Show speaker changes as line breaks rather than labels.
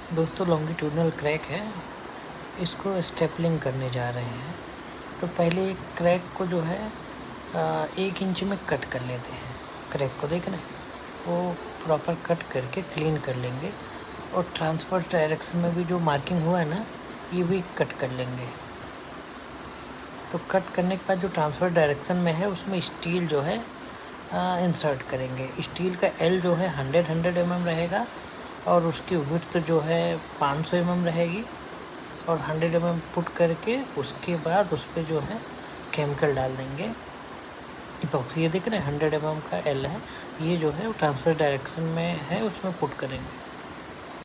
दोस्तों longitudinal crack है, इसको स्टेपलिंग करने जा रहे हैं। तो पहले एक क्रैक को जो है 1 इंच में कट कर लेते हैं। क्रैक को देख रहे हैं, वो प्रॉपर कट करके क्लीन कर लेंगे। और ट्रांसफर डायरेक्शन में भी जो मार्किंग हुआ है ना, ये भी कट कर लेंगे। तो कट करने के बाद जो ट्रांसफ़र डायरेक्शन में है उसमें स्टील जो है इंसर्ट करेंगे। स्टील का एल जो है 100 mm रहेगा और उसकी विड्थ जो है 500 mm रहेगी। और 100 mm पुट करके उसके बाद उस पर जो है केमिकल डाल देंगे। तो ये देख रहे हैं 100 mm का एल है, ये जो है वो ट्रांसफ़र डायरेक्शन में है, उसमें पुट करेंगे।